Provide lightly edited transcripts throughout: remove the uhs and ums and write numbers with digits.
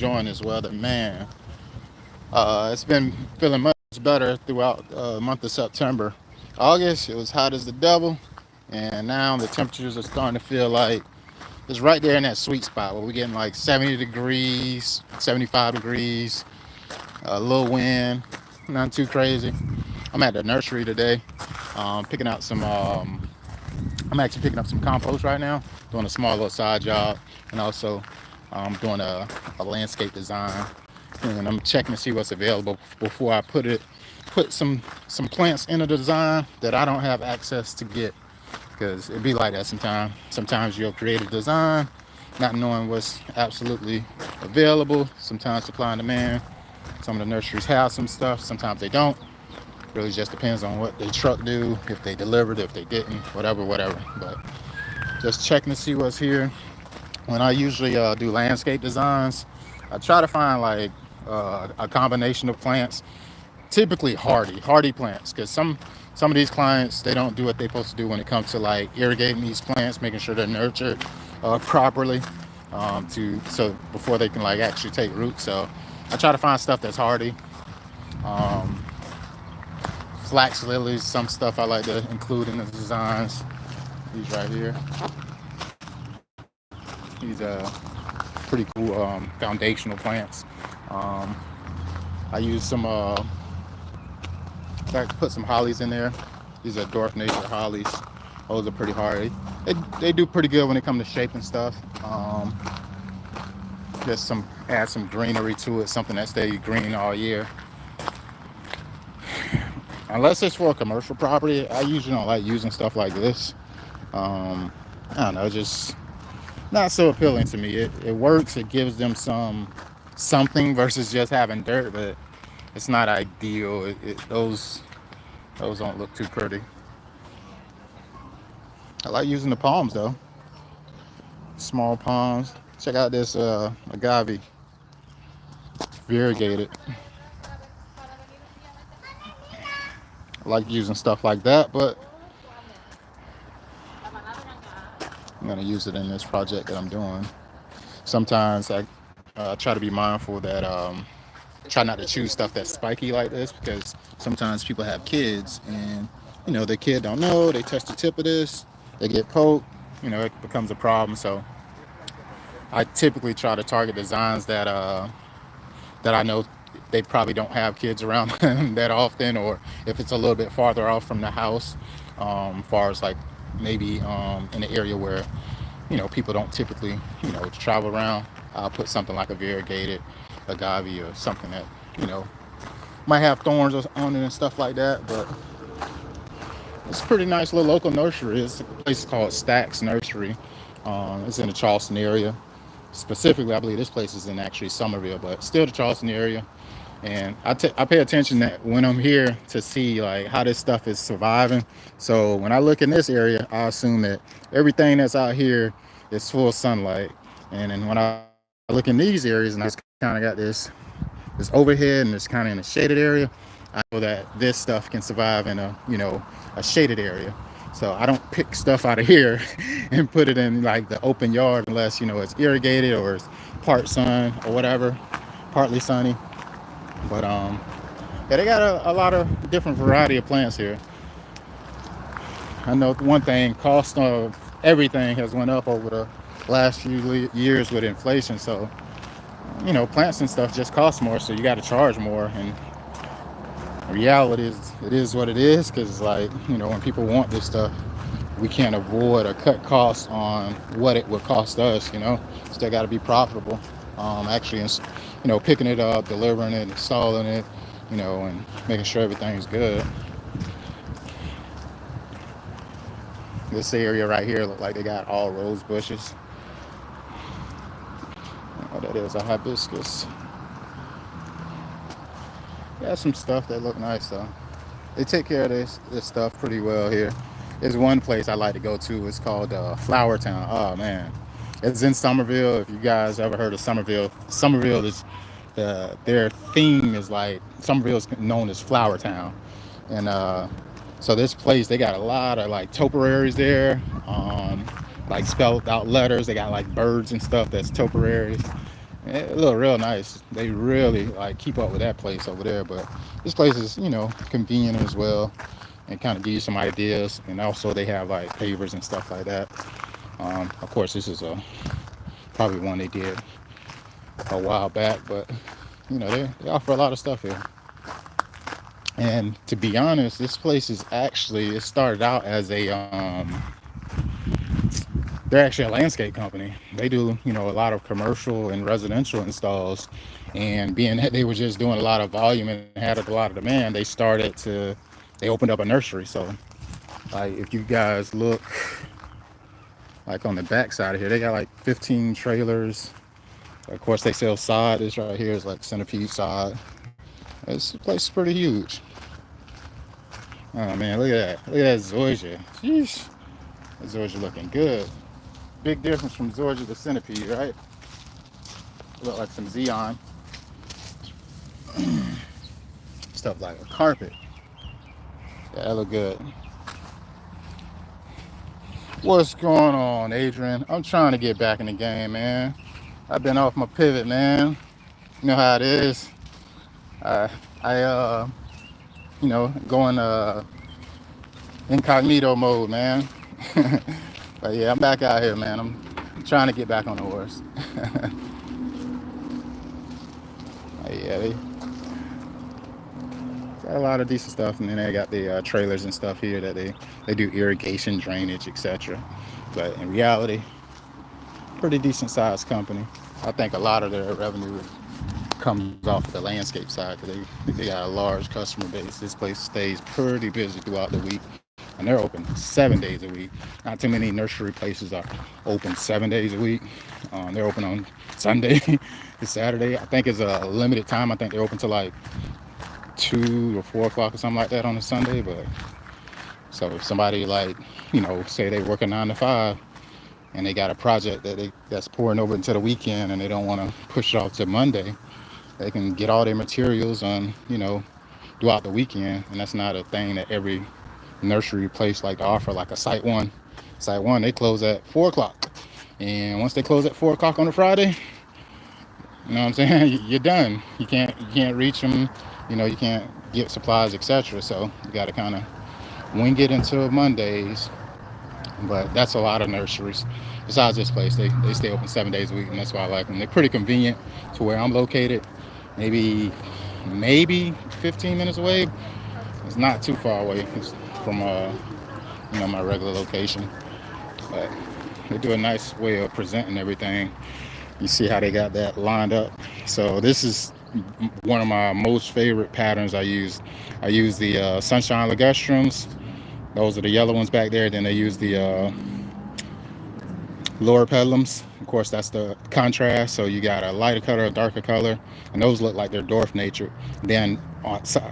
enjoying this weather, man. It's been feeling much better throughout the month of September. August, it was hot as the devil, and now the temperatures are starting to feel like it's right there in that sweet spot where we're getting like 70 degrees, 75 degrees, a little wind, not too crazy. I'm at the nursery today, picking out some. I'm actually picking up some compost right now, doing a small little side job, and also doing a landscape design. And I'm checking to see what's available before I put some plants in a design that I don't have access to get, because it'd be like that sometimes. Sometimes you'll create a design not knowing what's absolutely available. Sometimes supply and demand. Some of the nurseries have some stuff, sometimes they don't. Really just depends on what they truck do, if they delivered, if they didn't, whatever. But just checking to see what's here. When I usually do landscape designs, I try to find like a combination of plants, typically hardy plants, because some of these clients, they don't do what they're supposed to do when it comes to like irrigating these plants, making sure they're nurtured properly, to so before they can like actually take root. So I try to find stuff that's hardy. Um, Flax lilies, some stuff I like to include in the designs. These right here, these are pretty cool foundational plants. Um, I use some, in fact, put some hollies in there. These are dwarf nature hollies. Those are pretty hardy. They do pretty good when it comes to shaping stuff. Just add some greenery to it, something that stays green all year. Unless it's for a commercial property, I usually don't like using stuff like this. I don't know, just not so appealing to me. It works. It gives them something versus just having dirt, but it's not ideal. Those don't look too pretty. I like using the palms though. Small palms. Check out this agave, variegated. I like using stuff like that, but I'm gonna use it in this project that I'm doing. Sometimes I try to be mindful that try not to choose stuff that's spiky like this, because sometimes people have kids and the kid don't know, they touch the tip of this, they get poked, it becomes a problem. So I typically try to target designs that I know they probably don't have kids around that often, or if it's a little bit farther off from the house, far as like maybe in an area where people don't typically travel around. I'll put something like a variegated agave or something that you know might have thorns on it and stuff like that. But it's a pretty nice little local nursery. It's a place called Stacks Nursery. It's in the Charleston area. Specifically, I believe this place is in actually Somerville, but still the Charleston area. And I pay attention that when I'm here to see like how this stuff is surviving. So when I look in this area, I assume that everything that's out here is full sunlight. And then when I look in these areas and I just kind of got this overhead and it's kind of in a shaded area, I know that this stuff can survive in a shaded area. So I don't pick stuff out of here and put it in like the open yard unless it's irrigated or it's part sun or whatever, partly sunny. But yeah, they got a lot of different variety of plants here. I know one thing: cost of everything has went up over the last few years with inflation. So plants and stuff just cost more, so you got to charge more. And the reality is, it is what it is, because like when people want this stuff, we can't avoid or cut costs on what it would cost us. Still got to be profitable. Actually, picking it up, delivering it, installing it, and making sure everything's good. This area right here look like they got all rose bushes. Oh, that is a hibiscus. Got some stuff that look nice though. They take care of this stuff pretty well here. There's one place I like to go to. It's called Flower Town. Oh man, it's in Somerville. If you guys ever heard of Somerville, Somerville is their theme is like Somerville is known as Flower Town, and so this place they got a lot of like topiaries there, like spelled out letters. They got like birds and stuff that's topiaries. It look real nice. They really like keep up with that place over there. But this place is, convenient as well, and kind of give you some ideas. And also they have like pavers and stuff like that. Of course, this is a probably one they did a while back, but they offer a lot of stuff here. And to be honest, this place is actually it started out as a they're actually a landscape company. They do a lot of commercial and residential installs, and being that they were just doing a lot of volume and had a lot of demand, they opened up a nursery. So like if you guys look like on the back side of here, they got like 15 trailers. Of course, they sell sod. This right here is like centipede sod. This place is pretty huge. Oh man, look at that. Look at that zoysia. Sheesh. That zoysia looking good. Big difference from zoysia to centipede, right? Look like some Xeon. Stuff like a carpet. Yeah, that look good. What's going on, Adrian? I'm trying to get back in the game, man. I've been off my pivot, man. You know how it is. I going incognito mode, man. But yeah, I'm back out here, man. I'm trying to get back on the horse. Yeah, they got a lot of decent stuff, and then they got the trailers and stuff here that they do irrigation, drainage, etc. But in reality, pretty decent sized company. I think a lot of their revenue comes off of the landscape side because they got a large customer base. This place stays pretty busy throughout the week, and they're open 7 days a week. Not too many nursery places are open 7 days a week. They're open on Sunday to Saturday. I think it's a limited time. I think they're open till like 2 or 4 o'clock or something like that on a Sunday. But so if somebody like say they work a 9 to 5 and they got a project that's pouring over into the weekend and they don't want to push it off to Monday, they can get all their materials on throughout the weekend. And that's not a thing that every nursery place like to offer. Like a site one, they close at 4 o'clock, and once they close at 4 o'clock on a Friday, you know what I'm saying, you're done. You can't reach them. You can't get supplies, etc. So you got to kind of wing it until Mondays. But that's a lot of nurseries. Besides this place, they stay open 7 days a week, and that's why I like them. They're pretty convenient to where I'm located. Maybe 15 minutes away. It's not too far away. It's from my regular location. But they do a nice way of presenting everything. You see how they got that lined up. So this is one of my most favorite patterns I use. I use the Sunshine Ligustrums. Those are the yellow ones back there. Then they use the lower pedalums. Of course, that's the contrast. So you got a lighter color, a darker color, and those look like they're dwarf natured. Then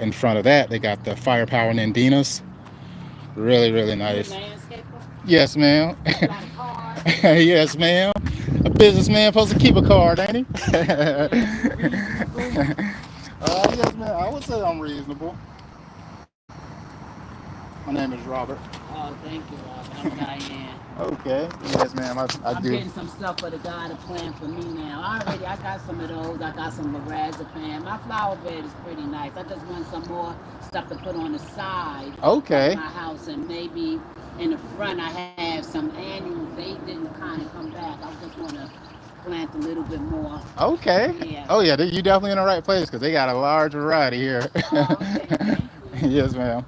in front of that, they got the Firepower Nandinas. Really, really nice. Yes, ma'am. Yes, ma'am. A businessman supposed to keep a card, ain't he? Yes, ma'am. I would say I'm reasonable. My name is Robert. Oh, thank you, Robert. I'm Diane. Okay. Yes, ma'am. I I'm do. getting some stuff for the guy to plant for me now. I got some of those. I got some lorazepam. My flower bed is pretty nice. I just want some more stuff to put on the side Okay. of my house, and maybe in the front I have some annuals. They didn't kind of come back. I just want to plant a little bit more. Okay. Yeah. Oh, yeah. You definitely in the right place because they got a large variety here. Oh, okay. Thank you. Yes, ma'am.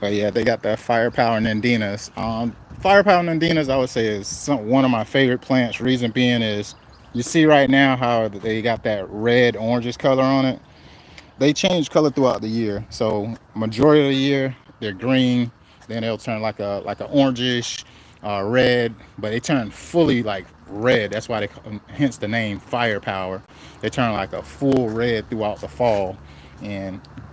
But yeah, they got the Firepower Nandinas. Firepower Nandinas, I would say, is one of my favorite plants. Reason being is, you see right now how they got that red orangish color on it. They change color throughout the year. So majority of the year they're green, then they'll turn like a orangish, red, but they turn fully like red. That's why hence the name Firepower. They turn like a full red throughout the fall,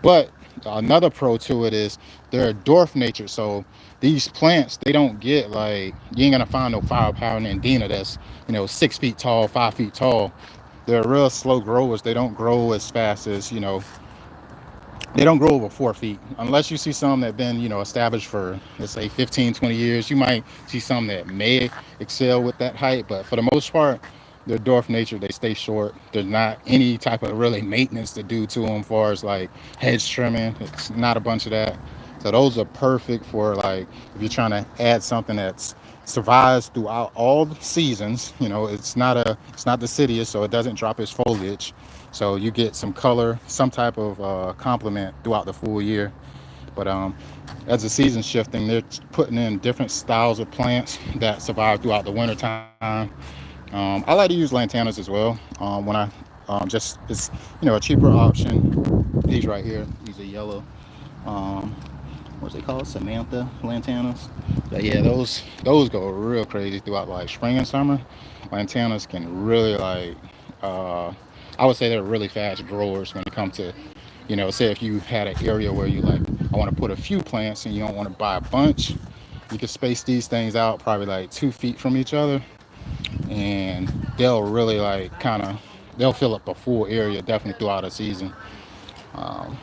but another pro to it is they're dwarf nature. So these plants, they don't get like, you ain't gonna find no Firepower Nandina that's 6 feet tall, 5 feet tall. They're real slow growers. They don't grow as fast as they don't grow over 4 feet unless you see some that been established for, let's say, 15, 20 years. You might see some that may excel with that height, but for the most part, they're dwarf nature. They stay short. There's not any type of really maintenance to do to them, as far as like hedge trimming. It's not a bunch of that. So those are perfect for like if you're trying to add something that's survives throughout all the seasons. You know, it's not deciduous, so it doesn't drop its foliage. So you get some color, some type of complement throughout the full year. But as the season's shifting, they're putting in different styles of plants that survive throughout the winter time. I like to use lantanas as well. When I just it's a cheaper option. These right here, these are yellow. Um, what's they called? Samantha lantanas. But yeah, those go real crazy throughout like spring and summer. Lantanas can really like uh, I would say they're really fast growers when it comes to say if you had an area where you like I want to put a few plants and you don't want to buy a bunch, you can space these things out probably like 2 feet from each other, and they'll really like kind of they'll fill up a full area definitely throughout a season. Um,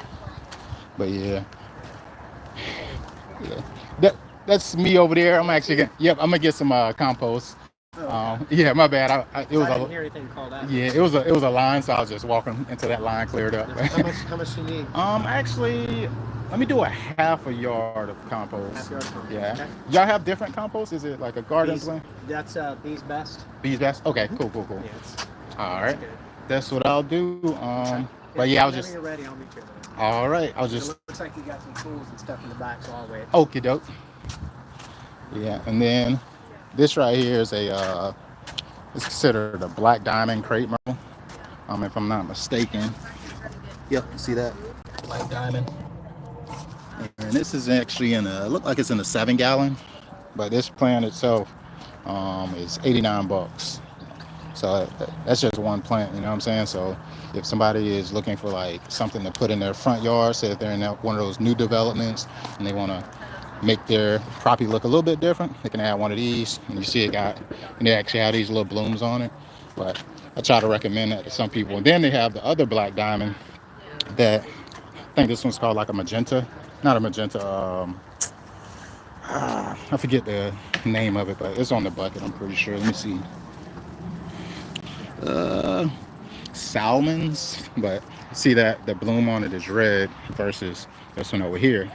but yeah, yeah, that's me over there. I'm actually gonna, yep, I'm gonna get some compost. Oh, okay. Yeah, my bad. It So was I didn't a hear anything called out. yeah, it was a line, so I was just walking into that line, cleared up. How much do you need? Actually, let me do a half a yard of compost. Half yard compost. Yeah. Okay. Y'all have different compost? Is it like a garden Bees, plant? that's Bees Best. Bees best. Okay, cool. Yeah, it's All right, good. that's what I'll do. Okay. But yeah, I was Whenever just you're ready, I'll meet you over there. all right. I was It just looks like you got some tools and stuff in the back, so I'll wait. okie doke. Yeah, and then this right here is it's considered a black diamond crepe myrtle. If I'm not mistaken. Yep, see that black diamond. And this is actually look like it's in a 7 gallon, but this plant itself is 89 bucks. So that's just one plant, you know what I'm saying? So if somebody is looking for like something to put in their front yard, say if they're in one of those new developments and they want to make their property look a little bit different, they can add one of these. And you see and they actually have these little blooms on it. But I try to recommend that to some people. And then they have the other black diamond that I think this one's called like a magenta, not a magenta. I forget the name of it, but it's on the bucket. I'm pretty sure. Let me see. Salmons, but see that the bloom on it is red versus this one over here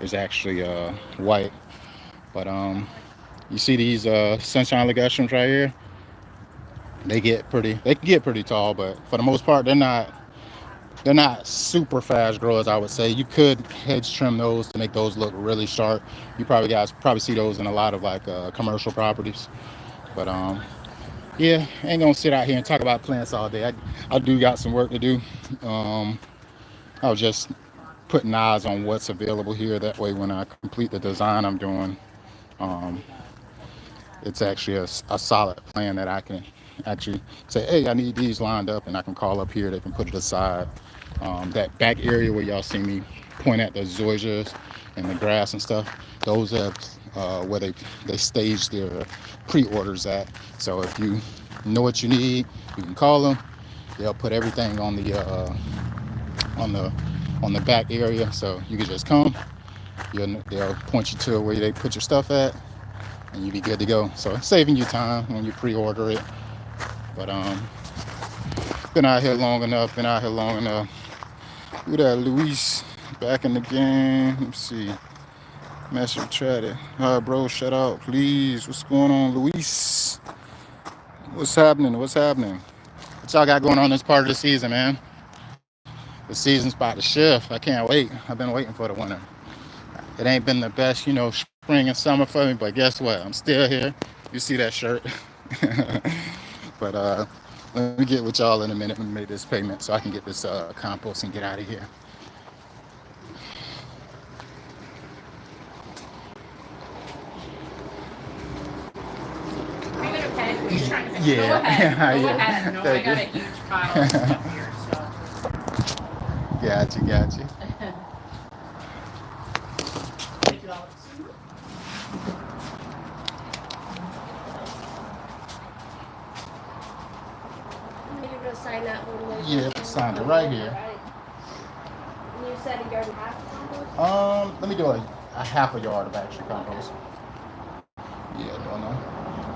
is actually white. But you see these sunshine ligustrum right here? They can get pretty tall, but for the most part they're not super fast growers, I would say. You could hedge trim those to make those look really sharp. You probably see those in a lot of like commercial properties. But yeah, I ain't gonna sit out here and talk about plants all day. I do got some work to do. I was just putting eyes on what's available here. That way, when I complete the design I'm doing, um, it's actually a solid plan that I can actually say, hey, I need these lined up, and I can call up here. They can put it aside. That back area where y'all see me point at the zoysias and the grass and stuff, those are where they stage their pre-orders at. So if you know what you need, you can call them. They'll put everything on the back area, so you can just come. They'll point you to where they put your stuff at, and you'll be good to go. So it's saving you time when you pre-order it. But been out here long enough. Who that, Luis? Back in the game. Let me see. Master chatted. All right, bro, shut up, please. What's going on, Luis? What's happening? What y'all got going on this part of the season, man? The season's about to shift. I can't wait. I've been waiting for the winter. It ain't been the best, spring and summer for me, but guess what? I'm still here. You see that shirt? But let me get with y'all in a minute and make this payment so I can get this compost and get out of here. Are you gonna pay? Are you trying to pay? Yeah. Go ahead. Go Yeah. ahead. No, I Thank got you. a huge pile of stuff here, so. Got you. Thank you, Alex. You're gonna sign that one later. Yeah, signed it right here. Right. And you said a yard and a half compost? Let me do a half a yard of actual compost. Yeah, no.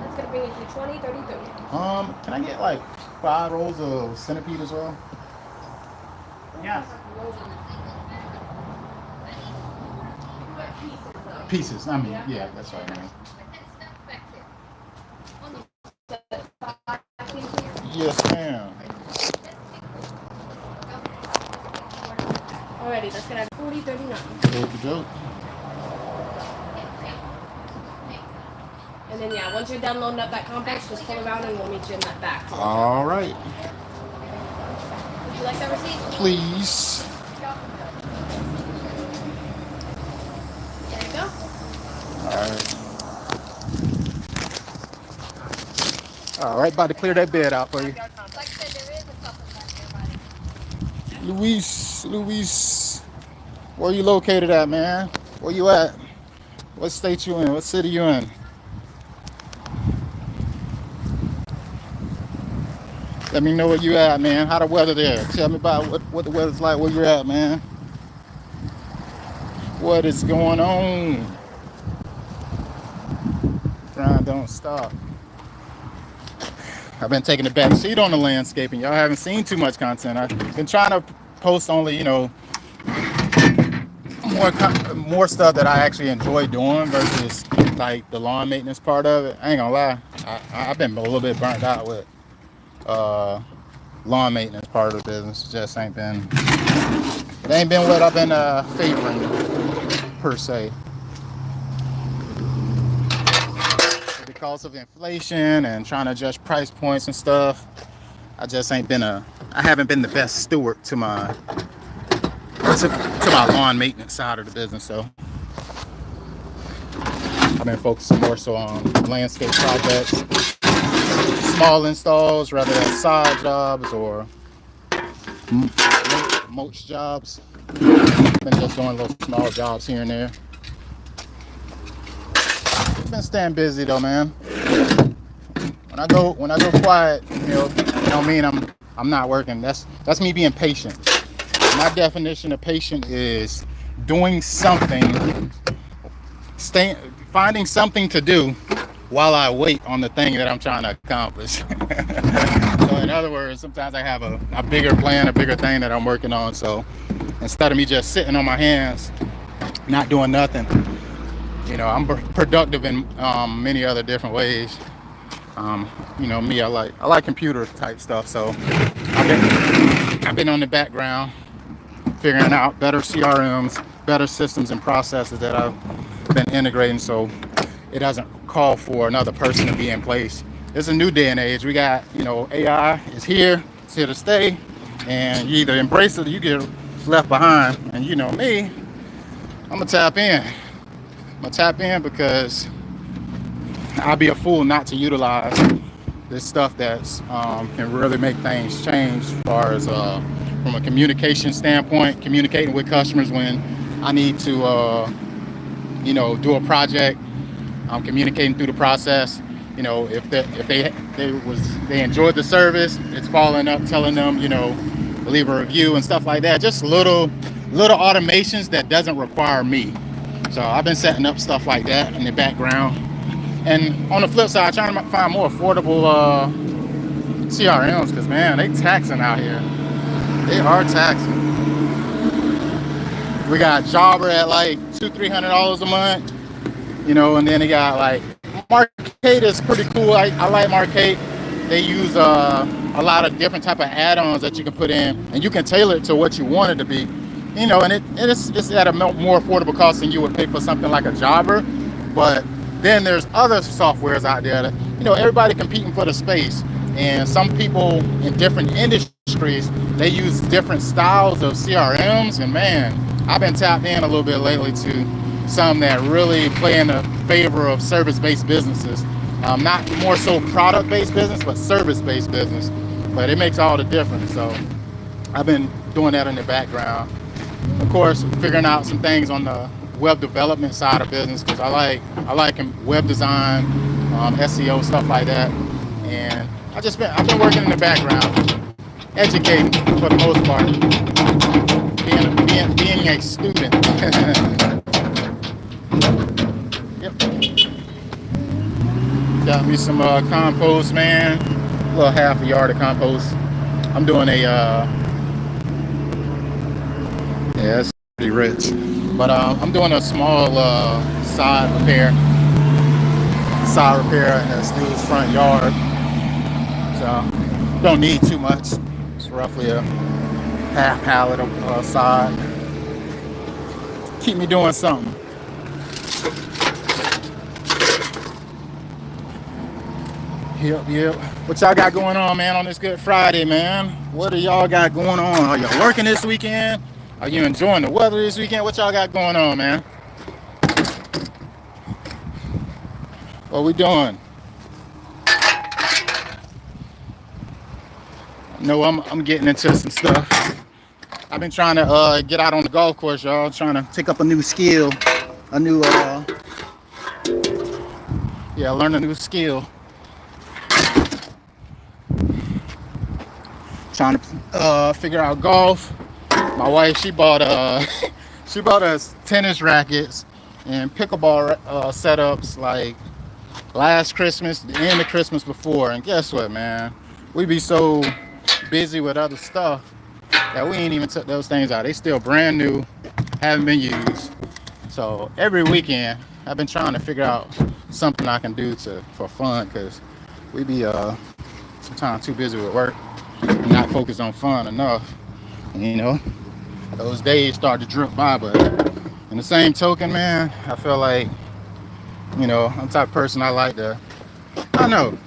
That's gonna bring it to 20, 30, 30. Can I get like 5 rolls of centipede as well? Yes. Pieces. I mean, yeah, that's what I mean. Yes, ma'am. Alrighty, let's get at 40, 39. Okey doke. And then yeah, once you're done loading up that complex, just pull around and we'll meet you in that back. All right. Would you like that receipt? Please. There you go. All right. All right, about to clear that bed out for you. Like I said, there is a supplement there, buddy. Luis, where you located at, man? Where you at? What state you in? What city you in? Let me know where you at, man. How the weather there? Tell me about what the weather's like where you're at, man. What is going on? Grind don't stop. I've been taking the back seat on the landscaping. Y'all haven't seen too much content. I've been trying to post only, you know, more stuff that I actually enjoy doing versus like the lawn maintenance part of it. I ain't gonna lie, I've been a little bit burnt out with lawn maintenance part of the business. It just ain't been what I've been favoring per se. Because of inflation and trying to adjust price points and stuff, I haven't been the best steward to my lawn maintenance side of the business. So I've been focusing more so on landscape projects, small installs rather than side jobs or mulch jobs. Been just doing little small jobs here and there. Been staying busy though, man. When I go quiet, don't mean I'm not working. That's me being patient. My definition of patient is doing something, finding something to do while I wait on the thing that I'm trying to accomplish. So in other words, sometimes I have a bigger plan, a bigger thing that I'm working on. So instead of me just sitting on my hands, not doing nothing, I'm productive in many other different ways. Me, I like computer type stuff. So I've been on the background figuring out better CRMs, better systems and processes that I've been integrating, so it doesn't call for another person to be in place. It's a new day and age. We got, AI is here. It's here to stay, and you either embrace it or you get left behind. And you know me, I'm gonna tap in. Because I'd be a fool not to utilize this stuff that's can really make things change as far as from a communication standpoint, communicating with customers when I need to do a project. I'm communicating through the process. If they enjoyed the service, it's following up, telling them, leave a review and stuff like that. Just little automations that doesn't require me. So I've been setting up stuff like that in the background. And on the flip side, trying to find more affordable CRMs, because man, they taxing out here. They are taxing. We got Jobber at like $200-300 a month, and then they got like Marcade is pretty cool. I like Marcade. They use a lot of different type of add-ons that you can put in, and you can tailor it to what you want it to be. And it's at a more affordable cost than you would pay for something like a Jobber. But then there's other softwares out there that, everybody competing for the space. And some people in different industries, they use different styles of CRMs. And man, I've been tapped in a little bit lately to some that really play in the favor of service-based businesses. Not more so product-based business, but service-based business. But it makes all the difference. So I've been doing that in the background. Of course, figuring out some things on the web development side of business, because I like web design, SEO, stuff like that. And I've been working in the background, educating for the most part, being a student. Yep. Got me some compost, man. A little half a yard of compost. I'm doing a yeah, it's pretty rich. But I'm doing a small side repair in this dude's front yard. So don't need too much. It's roughly a half pallet of sod. Keep me doing something. Yep. What y'all got going on, man, on this Good Friday, man? What do y'all got going on? Are y'all working this weekend? Are you enjoying the weather this weekend? What y'all got going on, man? What we doing? No, I'm getting into some stuff. I've been trying to get out on the golf course, y'all. Trying to take up a new skill, learn a new skill. Trying to figure out golf. My wife, she bought us tennis rackets and pickleball setups like last Christmas, the end of Christmas before. And guess what, man? We be so busy with other stuff that we ain't even took those things out. They still brand new, haven't been used. So every weekend, I've been trying to figure out something I can do for fun, because we be sometimes too busy with work and not focused on fun enough. You know, those days start to drip by. But in the same token, man, I feel like, I'm the type of person I like to, I don't know,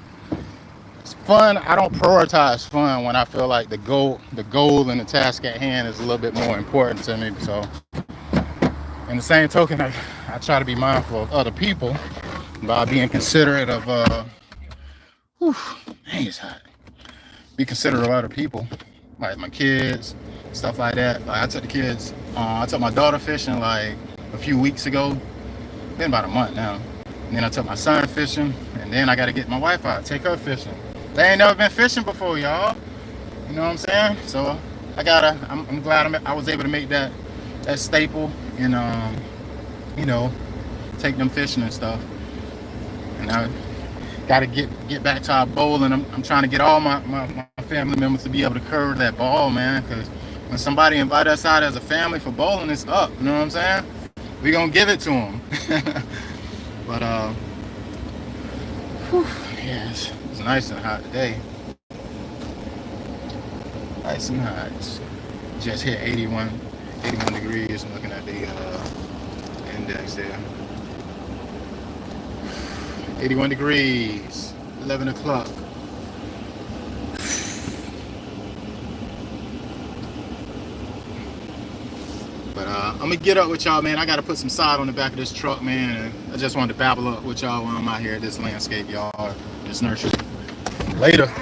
it's fun. I don't prioritize fun when I feel like the goal and the task at hand is a little bit more important to me. So in the same token, I try to be mindful of other people by being considerate of it's hot. Be considerate of other people, like my kids, stuff like that. Like I took my daughter fishing like a few weeks ago. Been about a month now. And then I took my son fishing, and then I got to get my wife out, take her fishing. They ain't never been fishing before, y'all. You know what I'm saying? So I'm glad I was able to make that staple and take them fishing and stuff. And I got to get back to our bowling. I'm trying to get all my family members to be able to curve that ball, man, because when somebody invite us out as a family for bowling, it's up. You know what I'm saying? We gonna give it to them. But yeah, it's nice and hot today. Nice and hot. Just hit 81 degrees. I'm looking at the index there. 81 degrees, 11 o'clock. But I'm gonna get up with y'all, man. I gotta put some sod on the back of this truck, man. And I just wanted to babble up with y'all while I'm out here at this landscape yard, this nursery. Later.